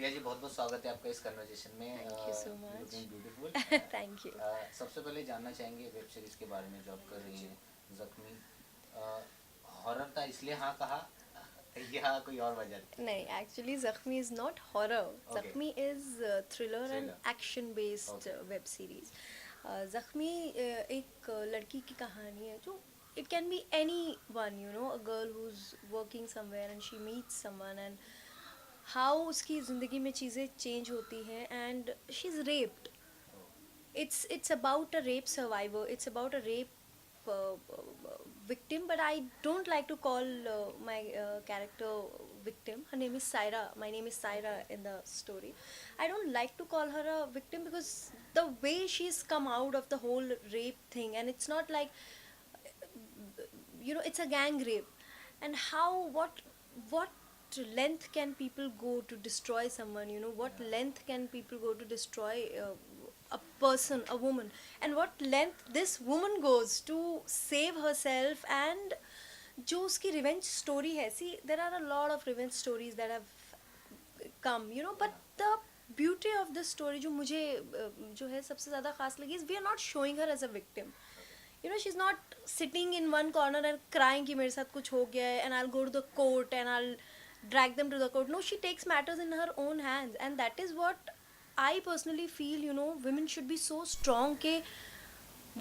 प्रिया जी, बहुत बहुत स्वागत है आपका इस कन्वर्जेशन में। Thank you so looking much. Beautiful. Thank you. सबसे पहले जानना चाहेंगे वेब सीरीज के बारे में जो आप कर रही हैं, जख्मी। हॉरर था इसलिए हाँ कहा या कोई और वजह थी? नहीं, actually Zakhmi is not horror. Okay. Zakhmi is thriller and thriller. action based okay. web series. Zakhmi एक लड़की की कहानी है जो it can be anyone, you know, a girl who's working somewhere and she meets someone and how उसकी ज़िंदगी में चीज़ें चेंज होती हैं and she's raped. It's about a rape survivor. It's about a rape victim, but I don't like to call my character victim. Her name is Saira. My name is Saira in the story. I don't like to call her a victim because the way she's come out of the whole rape thing, and it's not like, you know, it's a gang rape. And how, what length can people go to destroy someone, you know, what length can people go to destroy a person, a woman, and what length this woman goes to save herself, and जो उसकी revenge story है. See, there are a lot of revenge stories that have come, you know, but the beauty of this story जो मुझे जो है सबसे ज़्यादा खास लगी is we are not showing her as a victim. You know, she's not sitting in one corner and crying कि मेरे साथ कुछ हो गया है and I'll go to the court and I'll drag them to the court. No, she takes matters in her own hands, and that is what I personally feel, you know, women should be so strong के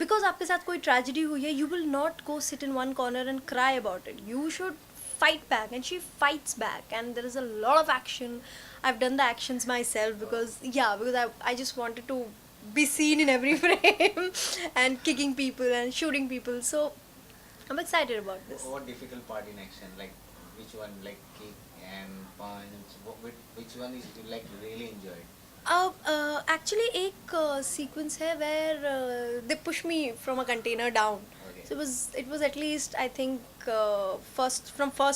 because आपके साथ कोई tragedy हुई है, you will not go sit in one corner and cry about it. You should fight back, and she fights back, and there is a lot of action. I've done the actions myself because I just wanted to be seen in every frame and kicking people and shooting people. So I'm excited about this. What difficult part in action? Like which one, like kick and punch? Which one is you like really enjoyed? Actually एक sequence है where they push me from a container down. Okay. So it was at least I think first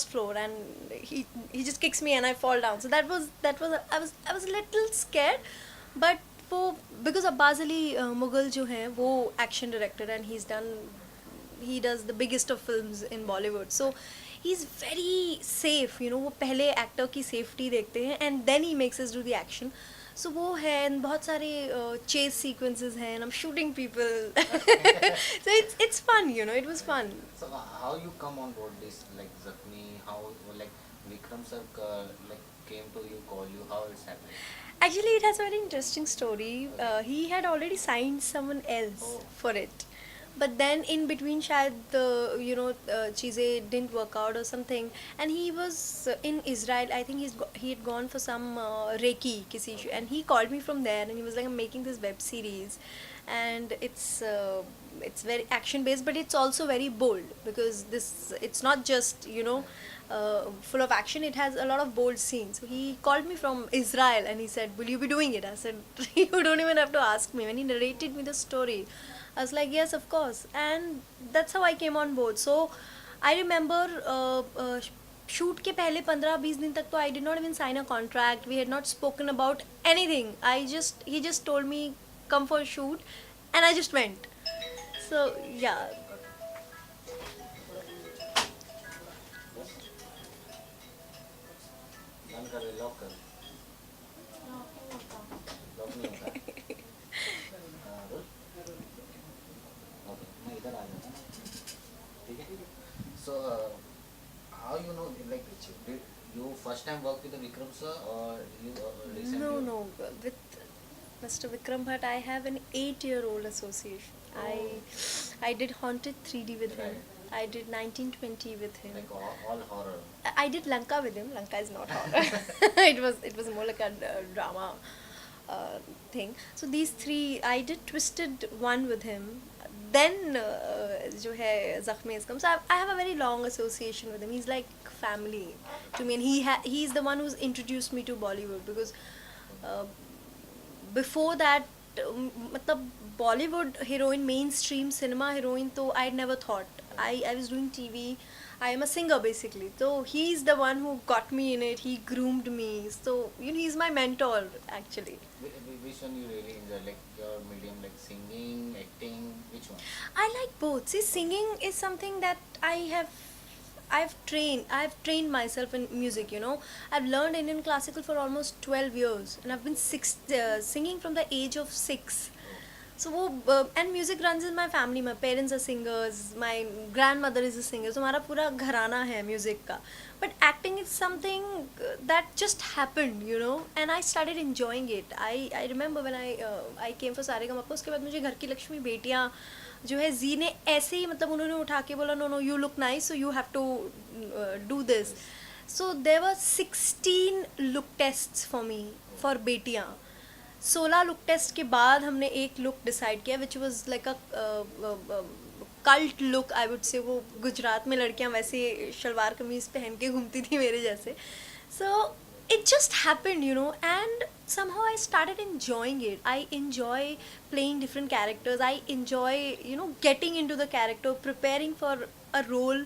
floor, and he just kicks me and I fall down. So that was I was a little scared, but वो because Abbas Ali Mughal जो हैं वो action director, and he does the biggest of films in Bollywood. So he's very safe, you know, वो पहले actor की safety देखते हैं and then he makes us do the action. So वो है, and बहुत सारे chase sequences हैं and I'm shooting people. So it's fun, you know, it was fun. So how you come on board this like Zakhmi? How like Vikram sir like came to you, call you? How it's happening? Actually, it has a very interesting story. He had already signed someone else Oh. for it. But then in between शायद you know चीज़ें didn't work out or something, and he was in Israel. I think he had gone for some Reiki किसी issue, and he called me from there and he was like, I'm making this web series, and it's very action based, but it's also very bold because it's not just, you know, full of action. It has a lot of bold scenes. So he called me from Israel and he said, will you be doing it? I said, you don't even have to ask me. When he narrated me the story, I was like, yes, of course. And that's how I came on board. So I remember shoot के पहले 15-20 दिन तक तो I did not even sign a contract. We had not spoken about anything. He just told me come for a shoot, and I just went. So yeah. बंद कर दे, lock कर। Lock नहीं होता। बोल। ओके, मैं इधर आ जाता हूँ। ठीक है। So how you know like did you first time work with the Vikram sir or you recently? No, with Mr. Vikram Bhatt I have an 8-year-old association. I did Haunted 3D with him. Right. I did 1920 with him. Like all horror. I did Lanka with him. Lanka is not horror. it was more like a drama thing. So these three, I did Twisted 1 with him. Then जो है Zakhmi has come. So I have a very long association with him. He's like family to me, and he's the one who's introduced me to Bollywood because uh, before that मतलब Bollywood heroine, mainstream cinema heroine तो I'd never thought. I was doing TV. I am a singer basically. So he's the one who got me in it. He groomed me. So you know, he's my mentor actually. Which one you really enjoy? Like your medium, like singing, acting, which one? I like both. See, singing is something that I've trained myself in music, you know. I've learned Indian classical for almost 12 years, and I've been singing from the age of 6. So वो and music runs in my family. My parents are singers, my grandmother is a singer, so हमारा पूरा घराना है music का. But acting is something that just happened, you know, and I started enjoying it. I remember when I came for Sa Re Ga Ma Pa, उसके बाद मुझे घर की लक्ष्मी बेटियाँ जो है जी ने ऐसे ही मतलब उन्होंने उठा के बोला no no you look nice so you have to do this. So there were 16 look tests for me for बेटियाँ. 16 लुक टेस्ट के बाद हमने एक लुक डिसाइड किया which was like a cult look I would say. वो गुजरात में लड़कियां वैसे शलवार कमीज पहन के घूमती थी मेरे जैसे. सो it just happened, you know, and somehow I started enjoying it. I enjoy playing different characters. I enjoy, you know, getting into the character, preparing for a role,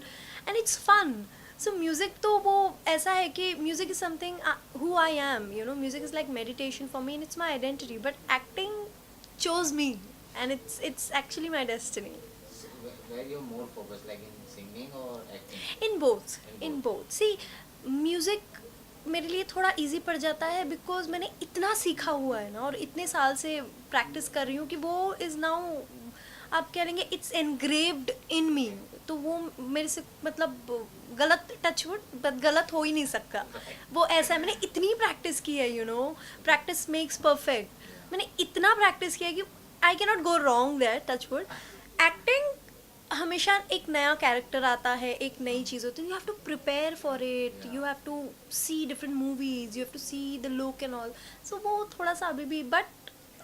and it's fun. So music तो वो ऐसा है कि music is something who I am, you know. Music is like meditation for me and it's my identity. But acting chose me, and it's actually my destiny. So where you're more focused, like in singing or acting? In both. In both. See, music मेरे लिए थोड़ा easy पड़ जाता है because मैंने इतना सीखा हुआ है ना, और इतने साल से प्रैक्टिस कर रही हूँ कि वो इज़ नाउ आप कह लेंगे इट्स एनग्रेव्ड इन मी. तो वो मेरे से मतलब गलत टचवुड गलत हो ही नहीं सकता. वो ऐसा है, मैंने इतनी प्रैक्टिस की है, you know, practice makes perfect. मैंने इतना प्रैक्टिस किया है कि I can not go wrong there, touchwood. Acting हमेशा एक नया कैरेक्टर आता है, एक नई चीज़ होती है. You have to prepare for it, you have to see different movies, you have to see the look and all. So वो थोड़ा सा अभी भी, बट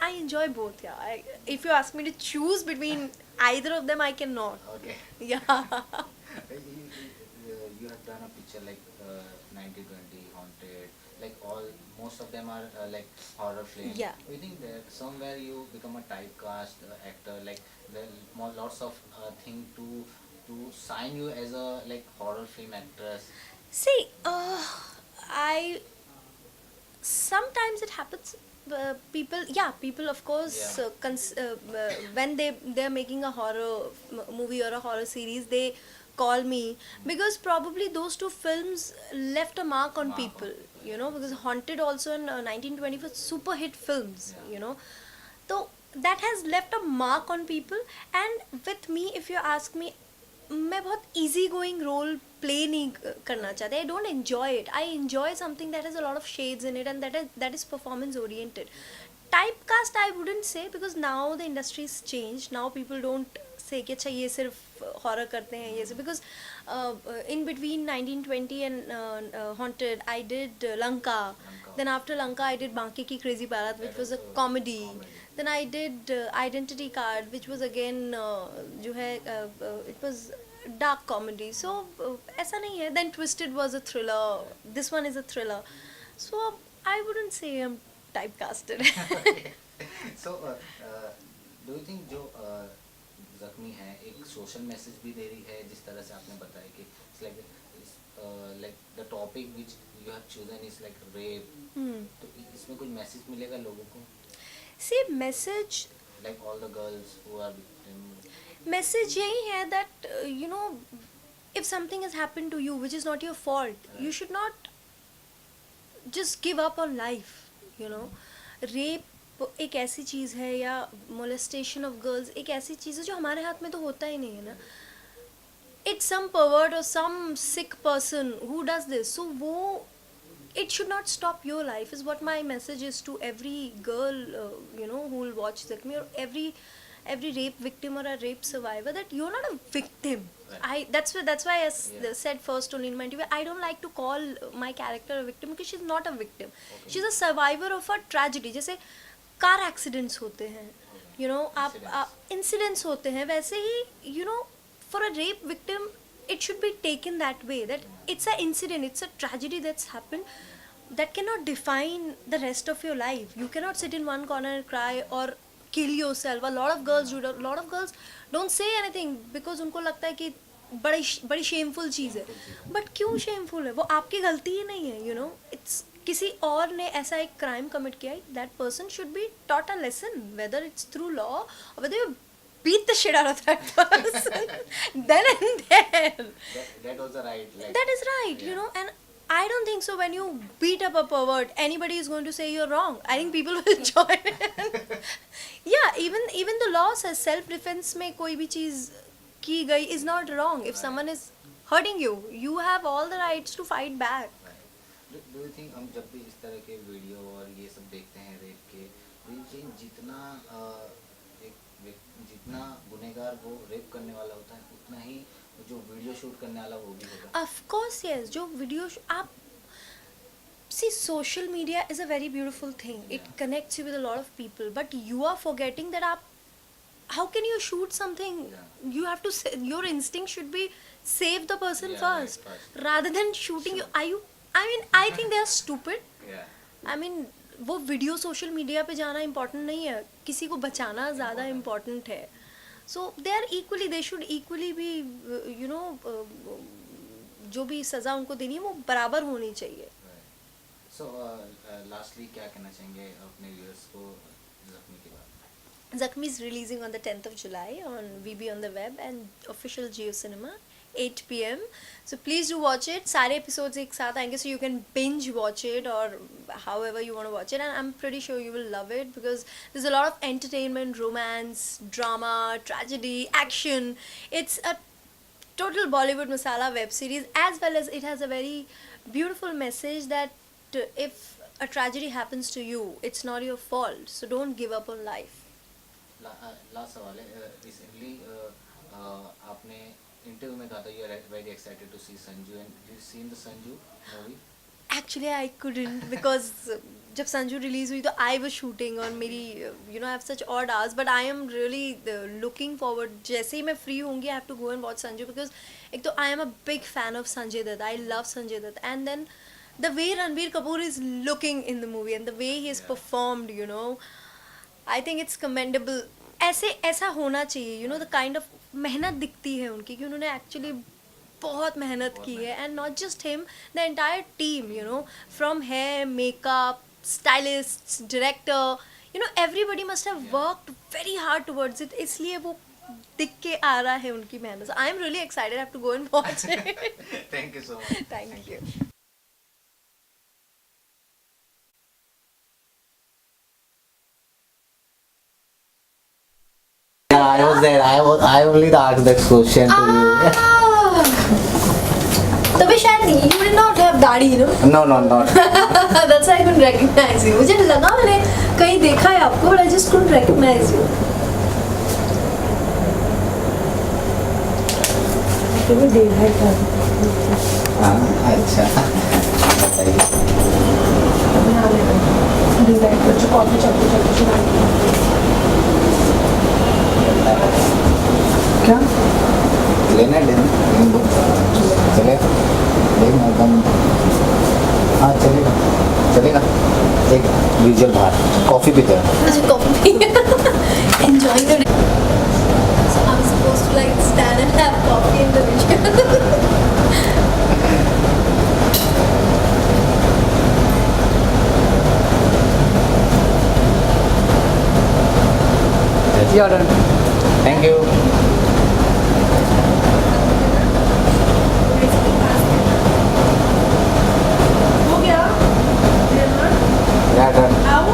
आई एंजॉय बोथ. या if you ask me to choose between either of them I cannot. Okay. Yeah. You have done a picture like 1920, Haunted, like all most of them are like horror films. Yeah. Do you think that somewhere you become a typecast actor, like there are more lots of thing to sign you as a like horror film actress? See, I sometimes it happens. People of course Yeah. when they're making a horror movie or a horror series, they call me because probably those two films left a mark on Mark on people, people, you know, because Haunted also in 1920 was super hit films, Yeah. you know. So that has left a mark on people. And with me, if you ask me, मैं बहुत easy going role play नहीं करना चाहते. I don't enjoy it. I enjoy something that has a lot of shades in it, and that is performance oriented. Typecast I wouldn't say, because now the industry has changed. Now people don't say कि अच्छा ये सिर्फ horror करते हैं ये से, because in between 1920 and Haunted I did Lanka. Then after Lanka I did Banke Ki Crazy Barat, which was a comedy. Then I did Identity Card, which was again जो है it was dark comedy. So ऐसा नहीं है. Then Twisted was a thriller. This one is a thriller. So I wouldn't say I'm typecasted. So do you think जो जख्मी है एक social message भी दे रही है, जिस तरह से आपने बताया कि like the topic which you have chosen is like rape. तो इसमें कुछ मैसेज मिलेगा लोगों को? See, message Like all the girls who are victim. message यही है that you know, if something has happened to you which is not your fault, you should not just give up on life, you know. Rape एक ऐसी चीज़ है, या molestation of girls एक ऐसी चीज़ है जो हमारे हाथ में तो होता ही नहीं है ना. It's some pervert or some sick person who does this. So वो it should not stop your life is what my message is to every girl, you know, who will watch Zakmi, or every rape victim or a rape survivor, that you're not a victim. Right. That's why I said first only in my interview, I don't like to call my character a victim, because she's not a victim. Okay. She's a survivor of a tragedy. जैसे car accidents होते हैं, you know, आप incidents होते हैं, वैसे ही you know, for a rape victim it should be taken that way, that it's an incident, it's a tragedy that's happened, that cannot define the rest of your life. You cannot sit in one corner and cry or kill yourself. A lot of girls do that. A lot of girls don't say anything because उनको लगता है कि बड़ी shameful चीज़ है. But क्यों shameful है? वो आपकी गलती ही नहीं है, यू नो. इट्स किसी और ने ऐसा एक क्राइम कमिट किया है, that person should be taught a lesson, whether it's through law और weather beat the shit out of that person then and there. That was the right. Like, That is right, you yeah. know, and I don't think so. When you beat up a pervert, anybody is going to say you're wrong. I think people will join in. Yeah, even the law says self defense में कोई भी चीज की गई is not wrong. If Right. someone is hurting you, you have all the rights to fight back. Do you think हम जब भी इस तरह के वीडियो और ये सब देखते हैं रेप के, डू यू थिंक जितना जितना गुनहगार वो रेप करने वाला होता है उतना ही जो वीडियो शूट करने वाला वो भी होगा? Of course, yes. जो video आप see, social media is a very beautiful thing. It Yeah. connects you with a lot of people, but you are forgetting that आप how can you shoot something? Yeah. You have to your instinct should be save the person Yeah, first, right, first. rather than shooting you. Are you? I mean, I think they are stupid. Yeah. I mean, वो video social media पे जाना important नहीं है, किसी को बचाना ज़्यादा important है. So they are equally, they should equally be, you know, जो भी सज़ा उनको देनी है वो बराबर होनी चाहिए. सो लास्टली क्या कहना चाहेंगे अपने व्यूअर्स को जख्मी के बाद? Zakmi is releasing on the 10th of July on VB on the web and official Jio Cinema, 8 p.m. So please do watch it. सारे episodes एक साथ आएंगे, so you can binge watch it or however you want to watch it, and I'm pretty sure you will love it because there's a lot of entertainment, romance, drama, tragedy, action. It's a total Bollywood masala web series, as well as it has a very beautiful message that if a tragedy happens to you, it's not your fault, so don't give up on life. Last सवाल है, recently आपने interview में कहा था you are very excited to see Sanju, and you seen the Sanju movie? Actually, I couldn't because जब Sanju release हुई तो I was shooting और मेरी you know I have such odd hours, but I am really looking forward. जैसे ही मैं free होंगी I have to go and watch Sanju because एक तो I am a big fan of Sanjay Dutt. I love Sanjay Dutt, and then the way Ranbir Kapoor is looking in the movie and the way he has Yeah. performed, you know, I think it's commendable. ऐसा होना चाहिए, you know, the kind of मेहनत दिखती है उनकी कि उन्होंने actually बहुत मेहनत की है, and not just him, the entire team, you know, from hair, makeup, stylists, director, you know, everybody must have Yeah. worked very hard towards it. इसलिए वो दिख के आ रहा है उनकी मेहनत. So I am really excited. I have to go and watch it. Thank you so much. Thank you. Yeah, I was there. I only asked that question to you. तभी शायद you did not have दाढ़ी, you know. No, not. That's why I couldn't recognize you. मुझे लगा मैंने कहीं देखा है आपको, but I just couldn't recognize you. अच्छा. बताइए. क्या? लेना चले देखना एकदम. हाँ चलेगा एक विजुअल बाहर कॉफ़ी पीते हैं. अच्छा, coffee. Enjoying the day. So I'm supposed to like stand and have coffee in the video. Your turn. Thank you. हो गया? Yeah, done. आओ.